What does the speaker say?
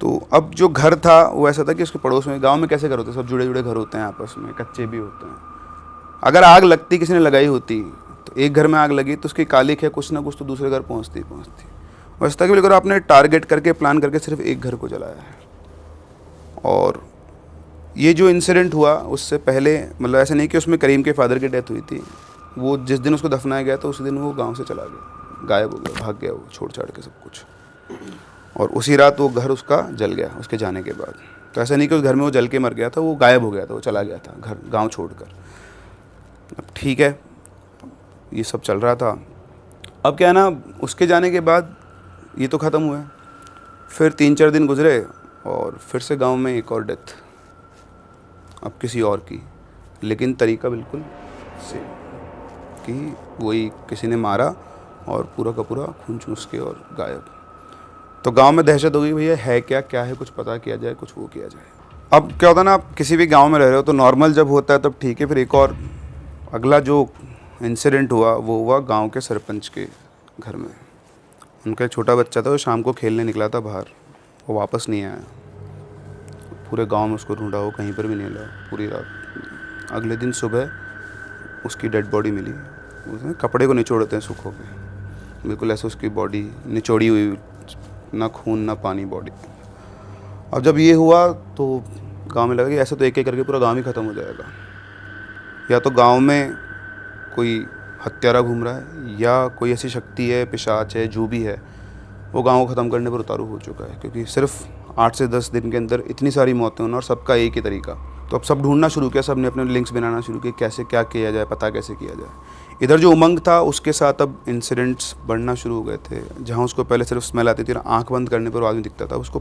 तो अब जो घर था वो ऐसा था कि उसके पड़ोस में, गांव में कैसे घर होते हैं, सब जुड़े जुड़े घर होते हैं आपस में, कच्चे भी होते हैं। अगर आग लगती, किसी ने लगाई होती, तो एक घर में आग लगी तो उसकी कालिख है कुछ ना कुछ तो दूसरे घर पहुंचती पहुंचती। वैसे तक बिल्कुल आपने टारगेट करके, प्लान करके सिर्फ एक घर को जलाया है। और ये जो इंसिडेंट हुआ उससे पहले, मतलब ऐसा नहीं कि उसमें करीम के फादर की डेथ हुई थी, वो जिस दिन उसको दफनाया गया था उसी दिन वो गांव से चला गया, गायब हो गया, भाग गया वो, छोड़ छाड़ के सब कुछ। और उसी रात वो घर उसका जल गया उसके जाने के बाद। तो ऐसा नहीं कि उस घर में वो जल के मर गया था, वो गायब हो गया था, वो चला गया था घर, गांव छोड़कर। अब ठीक है, ये सब चल रहा था। अब क्या है ना, उसके जाने के बाद ये तो ख़त्म हुआ। फिर 3-4 दिन गुजरे और फिर से गांव में एक और डेथ, अब किसी और की, लेकिन तरीका बिल्कुल सेम, कि वही किसी ने मारा और पूरा का पूरा खून चूस के और गायब। तो गांव में दहशत हो गई, भैया है क्या, क्या है, कुछ पता किया जाए, कुछ वो किया जाए। अब क्या होता है ना, आप किसी भी गांव में रह रहे हो तो नॉर्मल जब होता है तब ठीक है। फिर एक और अगला जो इंसिडेंट हुआ वो हुआ गांव के सरपंच के घर में। उनका एक छोटा बच्चा था, वो शाम को खेलने निकला था बाहर, वो वापस नहीं आया। पूरे गांव में उसको ढूंढा, वो कहीं पर भी नहीं मिला पूरी रात। अगले दिन सुबह उसकी डेड बॉडी मिली। उसने कपड़े को निचोड़ते हैं सूखों के, बिल्कुल ऐसे उसकी बॉडी निचोड़ी हुई, ना खून ना पानी बॉडी। अब जब ये हुआ तो गांव में लगा कि ऐसे तो एक एक करके पूरा गांव ही ख़त्म हो जाएगा। या तो गांव में कोई हत्यारा घूम रहा है, या कोई ऐसी शक्ति है, पिशाच है, जो भी है, वो गांव को ख़त्म करने पर उतारू हो चुका है। क्योंकि सिर्फ 8 से 10 दिन के अंदर इतनी सारी मौतें होना, और सबका एक ही तरीका। तो अब सब ढूंढना शुरू किया, सब ने अपने लिंक्स बनाना शुरू किए, कैसे क्या किया जाए, पता कैसे किया जाए। इधर जो उमंग था उसके साथ अब इंसिडेंट्स बढ़ना शुरू हो गए थे। जहाँ उसको पहले सिर्फ स्मेल आती थी, आँख बंद करने पर वो आदमी दिखता था, उसको